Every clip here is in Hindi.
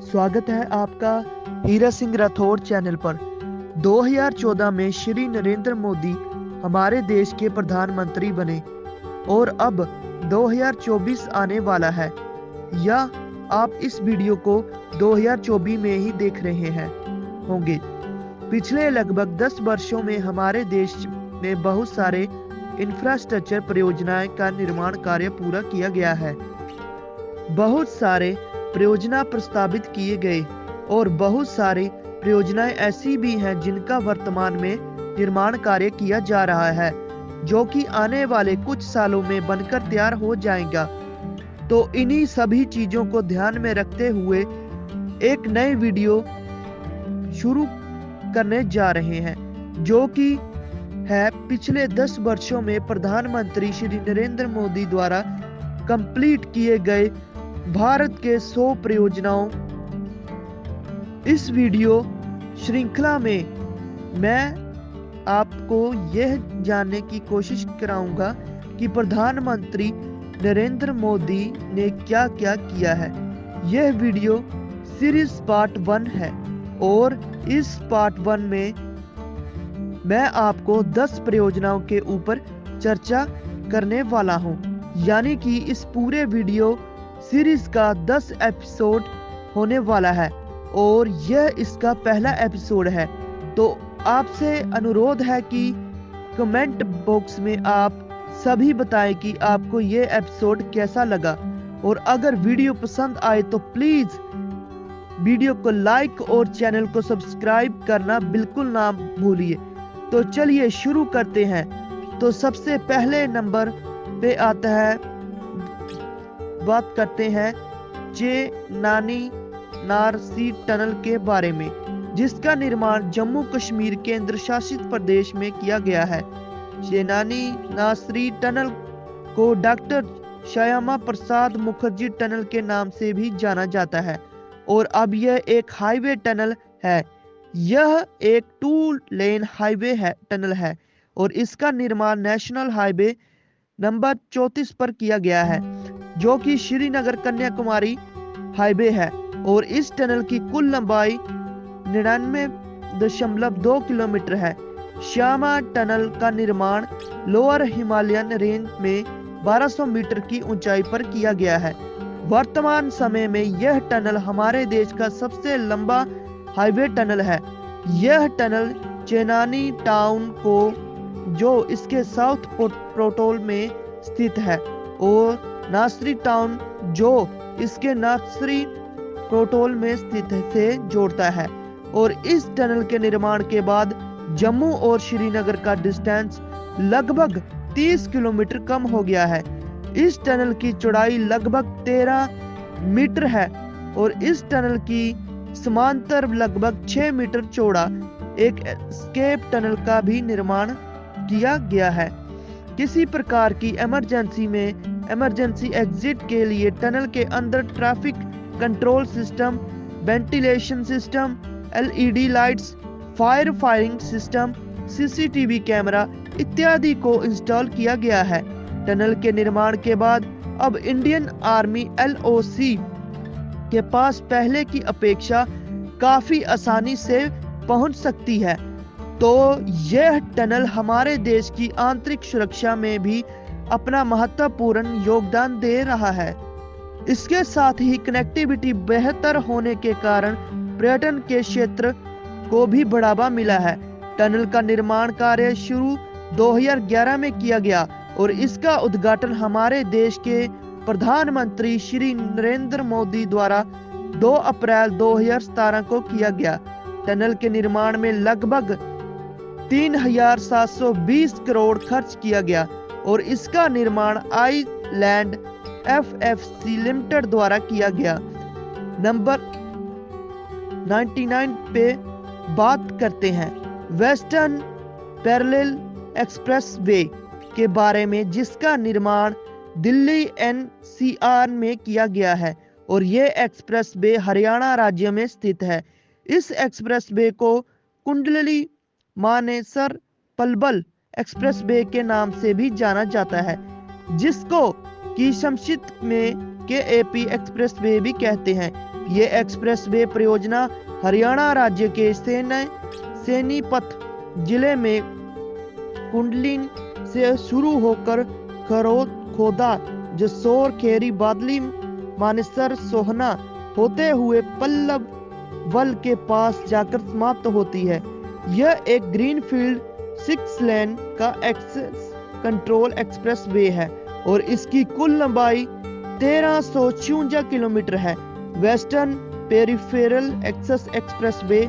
स्वागत है आपका हीरा सिंह राठौर चैनल पर। 2014 में श्री नरेंद्र मोदी हमारे देश के प्रधानमंत्री बने और अब 2024 आने वाला है, या आप इस वीडियो को 2024 में ही देख रहे हैं होंगे। पिछले लगभग 10 वर्षों में हमारे देश में बहुत सारे इंफ्रास्ट्रक्चर परियोजनाएं का निर्माण कार्य पूरा किया गया है। बहुत सारे परियोजना प्रस्तावित किए गए और बहुत सारी परियोजनाएं ऐसी भी हैं जिनका वर्तमान में निर्माण कार्य किया जा रहा है, जो कि आने वाले कुछ सालों में बनकर तैयार हो जाएगा। तो इन्हीं सभी चीजों को ध्यान में रखते हुए एक नई वीडियो शुरू करने जा रहे हैं, जो कि है पिछले 10 वर्षों में प्रधानमंत्री श्री नरेंद्र मोदी द्वारा कंप्लीट किए गए भारत के 100 परियोजनाओं। इस वीडियो श्रृंखला में मैं आपको यह जानने की कोशिश कराऊंगा कि प्रधानमंत्री नरेंद्र मोदी ने क्या क्या किया है। यह वीडियो सीरीज पार्ट 1 है और इस पार्ट 1 में मैं आपको 10 परियोजनाओं के ऊपर चर्चा करने वाला हूं, यानी कि इस पूरे वीडियो सीरीज का 10 एपिसोड होने वाला है और यह इसका पहला एपिसोड है। तो आपसे अनुरोध है कि कमेंट बॉक्स में आप सभी बताएं कि आपको यह एपिसोड कैसा लगा, और अगर वीडियो पसंद आए तो प्लीज वीडियो को लाइक और चैनल को सब्सक्राइब करना बिल्कुल ना भूलिए। तो चलिए शुरू करते हैं। तो सबसे पहले नंबर पे आता है, बात करते हैं चेनानी नारसी टनल के बारे में, जिसका निर्माण जम्मू कश्मीर केंद्र शासित प्रदेश में किया गया है। चेनानी नासरी टनल को डॉक्टर श्यामा प्रसाद मुखर्जी टनल के नाम से भी जाना जाता है और अब यह एक हाईवे टनल है। यह एक 2 लेन हाईवे टनल है और इसका निर्माण नेशनल हाईवे नंबर 34 पर किया गया है, जो कि श्रीनगर कन्याकुमारी हाईवे है। और इस टनल की कुल लंबाई 99.2 किलोमीटर है। श्यामा टनल का निर्माण लोअर हिमालयन रेंज में 1200 मीटर की ऊंचाई पर किया गया है। वर्तमान समय में यह टनल हमारे देश का सबसे लंबा हाईवे टनल है। यह टनल चेनानी टाउन को, जो इसके साउथ पोर्टल में स्थित है, और नासरी टाउन, जो इसके नासरी पोर्टल में स्थित है, से जोड़ता है। और इस टनल के निर्माण के बाद जम्मू और श्रीनगर का डिस्टेंस लगभग 30 किलोमीटर कम हो गया है। इस टनल की चौड़ाई लगभग 13 मीटर है और इस टनल की समांतर लगभग 6 मीटर चौड़ा एक एस्केप टनल का भी निर्माण किया गया है। किसी प्रकार की इमरजेंसी में इमरजेंसी एग्जिट के लिए टनल के अंदर traffic control system, ventilation system, LED lights, firing system, CCTV camera इत्यादि को इंस्टॉल किया गया है। टनल के निर्माण के बाद अब इंडियन आर्मी LOC के पास पहले की अपेक्षा काफी आसानी से पहुंच सकती है। तो यह टनल हमारे देश की आंतरिक सुरक्षा में भी अपना महत्वपूर्ण योगदान दे रहा है। इसके साथ ही कनेक्टिविटी बेहतर होने के कारण पर्यटन के क्षेत्र को भी बढ़ावा मिला है। टनल का निर्माण कार्य शुरू 2011 में किया गया और इसका उद्घाटन हमारे देश के प्रधानमंत्री श्री नरेंद्र मोदी द्वारा 2 अप्रैल 2017 को किया गया। टनल के निर्माण में लगभग 3720 करोड़ खर्च किया गया और इसका निर्माण आईलैंड FFC लिमिटेड द्वारा किया गया। नंबर 99 पे बात करते हैं वेस्टर्न पैरेलल एक्सप्रेसवे के बारे में, जिसका निर्माण दिल्ली NCR में किया गया है और यह एक्सप्रेसवे हरियाणा राज्य में स्थित है। इस एक्सप्रेसवे को कुंडली मानेसर पलवल एक्सप्रेसवे के नाम से भी जाना जाता है, जिसको कि संक्षिप्त में KAP एक्सप्रेसवे भी कहते हैं। ये एक्सप्रेसवे परियोजना हरियाणा राज्य के सोनीपत जिले में कुंडलिन से शुरू होकर खोदा, जसोर, खेरी, बादली, मानेसर, सोहना होते हुए पल्लवल के पास जाकर समाप्त होती है। यह एक ग्रीनफील्ड 6 लेन का एक्सेस कंट्रोल एक्सप्रेसवे है और इसकी कुल लंबाई 1354 किलोमीटर है। वेस्टर्न पेरिफेरल एक्सेस एक्सप्रेसवे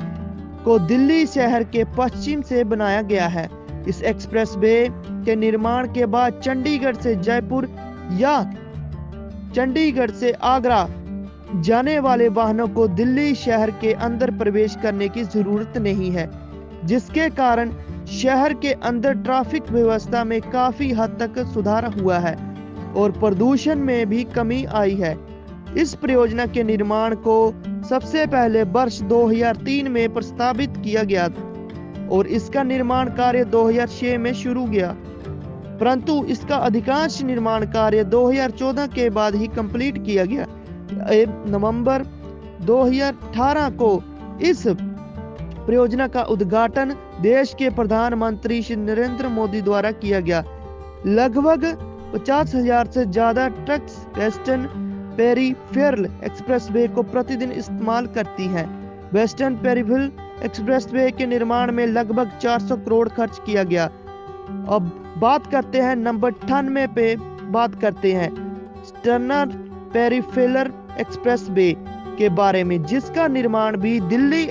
को दिल्ली शहर के पश्चिम से बनाया गया है। इस एक्सप्रेसवे के निर्माण के बाद चंडीगढ़ से जयपुर या चंडीगढ़ से आगरा जाने वाले वाहनों को दिल्ली शहर के अंदर प्रवेश करने की जरूरत नहीं है, जिसके कारण शहर के अंदर ट्रैफिक व्यवस्था में काफी हद तक सुधार हुआ है और प्रदूषण में भी कमी आई है। इस परियोजना के निर्माण को सबसे पहले वर्ष 2003 में प्रस्तावित किया गया था और इसका निर्माण कार्य 2006 में शुरू किया, परंतु इसका अधिकांश निर्माण कार्य 2014 के बाद ही कंप्लीट किया गया। नवंबर 2018 को इस परियोजना का उद्घाटन देश के प्रधानमंत्री श्री नरेंद्र मोदी द्वारा किया गया। लगभग 50,000 से ज्यादा ट्रक्स वेस्टर्न पेरिफेरल एक्सप्रेसवे को प्रतिदिन इस्तेमाल करती हैं। वेस्टर्न पेरिफेरल एक्सप्रेसवे के निर्माण में लगभग 400 करोड़ खर्च किया गया। अब बात करते हैं नंबर 98 पे बात करते हैं ईस्टर्न पेरिफेरल एक्सप्रेसवे के बारे में, जिसका निर्माण भी दिल्ली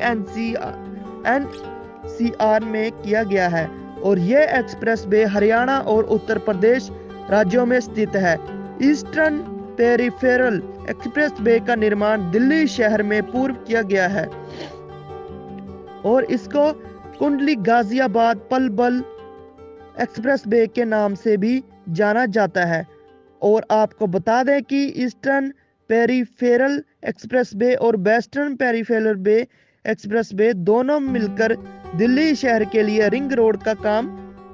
एनसीआर में किया गया है और यह एक्सप्रेसवे हरियाणा और उत्तर प्रदेश राज्यों में स्थित है। ईस्टर्न पेरिफेरल एक्सप्रेसवे का निर्माण दिल्ली शहर में पूर्व किया गया है और इसको कुंडली गाजियाबाद पलवल एक्सप्रेसवे के नाम से भी जाना जाता है। और आपको बता दें कि ईस्टर्न पेरिफेरल एक्सप्रेसवे और वेस्टर्न पेरिफेरल एक्सप्रेसवे दोनों मिलकर दिल्ली शहर के लिए रिंग रोड का काम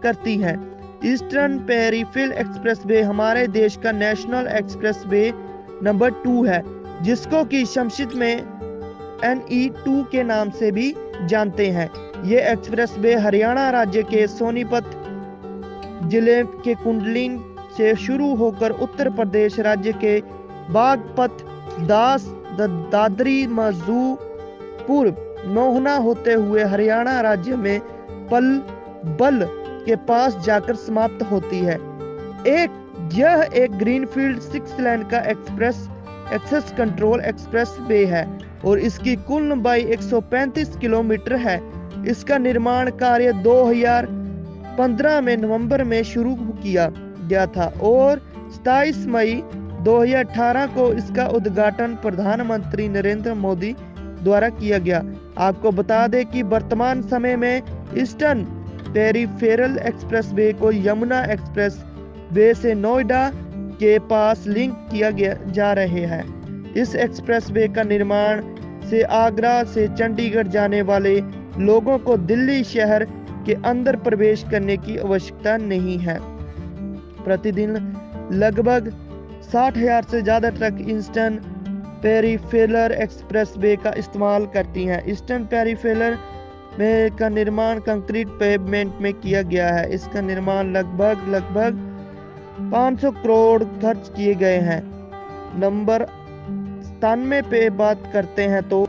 करती हैं। ईस्टर्न पेरिफेरल एक्सप्रेसवे हमारे देश का नेशनल एक्सप्रेसवे नंबर 2 है, जिसको कि संक्षिप्त में NE2 के नाम से भी जानते हैं। ये एक्सप्रेसवे हरियाणा राज्य के सोनीपत जिले के कुंडलिन से शुरू होकर उत्तर प्रदेश राज्य के बागपत, दादरी, मजूपुर, मोहना होते हुए हरियाणा राज्य में पलवल के पास जाकर समाप्त होती है। यह एक ग्रीनफील्ड 6 लेन का एक्सेस कंट्रोल एक्सप्रेसवे है और इसकी कुल लंबाई 135 किलोमीटर है। इसका निर्माण कार्य 2015 में नवंबर में शुरू किया गया था और 27 मई 2018 को इसका उद्घाटन प्रधानमंत्री नरेंद्र मोदी द्वारा किया गया। आपको बता दें कि वर्तमान समय में ईस्टर्न पेरिफेरल एक्सप्रेसवे को यमुना एक्सप्रेस वे से नोएडा के पास लिंक किया जा रहे हैं। इस एक्सप्रेसवे का निर्माण से आगरा से चंडीगढ़ जाने वाले लोगों को दिल्ली शहर के अंदर प्रवेश करने की आवश्यकता नहीं है। प्रतिदिन लगभग 60,000 से ज्यादा ट्रक ईस्टर्न पेरिफेरल एक्सप्रेसवे का इस्तेमाल करती हैं। ईस्टर्न पेरिफेरल में का निर्माण कंक्रीट पेवमेंट में किया गया है। इसका निर्माण लगभग 500 करोड़ खर्च किए गए हैं। नंबर 97 पे बात करते हैं तो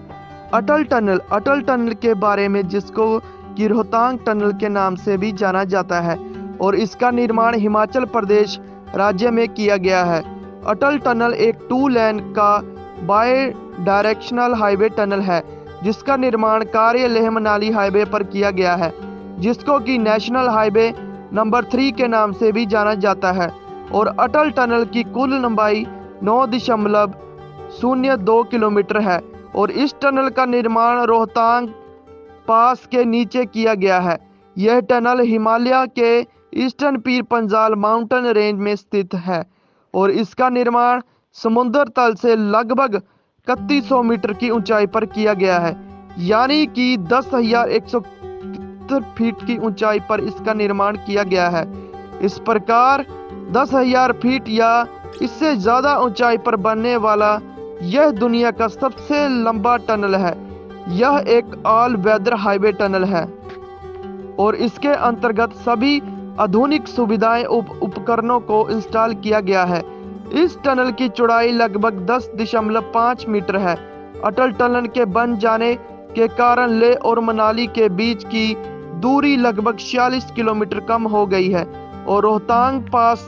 अटल टनल के बारे में, जिसको कि रोहतांग टनल के नाम से भी जाना जाता है और इसका निर्माण हिमाचल प्रदेश राज्य में किया गया है। अटल टनल एक 2 लेन का बाय डायरेक्शनल हाईवे टनल है, जिसका निर्माण कार्य लेह मनाली हाईवे पर किया गया है, जिसको कि नेशनल हाईवे नंबर 3 के नाम से भी जाना जाता है और अटल टनल की कुल लंबाई 9.02 किलोमीटर है और इस टनल का निर्माण रोहतांग पास के नीचे किया गया है। यह टनल हिमालय के eastern Pir Panjal mountain range में स्थित है और इसका निर्माण समुद्र तल से लगभग 3100 मीटर की ऊंचाई पर किया गया है, यानी कि 10,170 फीट की ऊंचाई पर इसका निर्माण किया गया है। इस प्रकार 10,000 फीट या इससे ज्यादा ऊंचाई पर बनने वाला यह दुनिया का सबसे लंबा टनल है। यह एक ऑल वेदर हाईवे टनल है और इसके अंतर्गत सभी आधुनिक सुविधाएं उपकरणों को इंस्टॉल किया गया है। इस टनल की चौड़ाई लगभग 10.5 मीटर है। अटल टनल के बन जाने के कारण लेह और मनाली के बीच की दूरी लगभग 46 किलोमीटर कम हो गई है और रोहतांग पास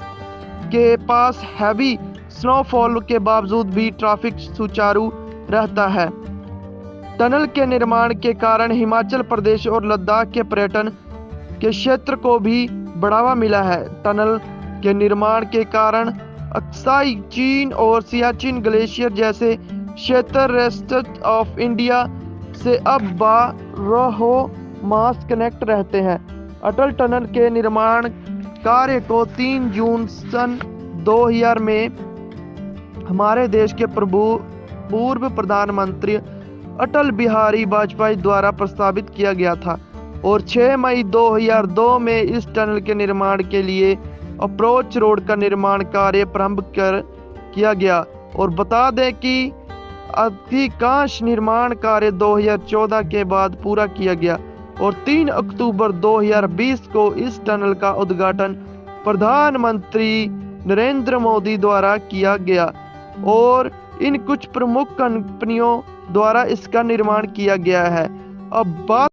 के पास हैवी स्नोफॉल के बावजूद भी ट्रैफिक सुचारू रहता है। टनल के निर्माण के कारण हिमाचल प्रदेश और लद्दाख के पर्यटन के क्षेत्र को भी बढ़ावा मिला है। टनल के निर्माण के कारण अक्साई चीन और सियाचिन ग्लेशियर जैसे क्षेत्र रेस्ट ऑफ इंडिया से अब बारहो मास कनेक्ट रहते हैं। अटल टनल के निर्माण कार्य को 3 जून सन 2000 में हमारे देश के पूर्व प्रधानमंत्री अटल बिहारी वाजपेयी द्वारा प्रस्तावित किया गया था और 6 मई 2002 में इस टनल के निर्माण के लिए अप्रोच रोड का निर्माण कार्य प्रारंभ किया गया। और बता दें कि अधिकांश निर्माण कार्य 2014 के बाद पूरा किया गया और 3 अक्टूबर 2020 को इस टनल का उद्घाटन प्रधानमंत्री नरेंद्र मोदी द्वारा किया गया और इन कुछ प्रमुख कंपनियों द्वारा इसका निर्माण किया गया है। अब बात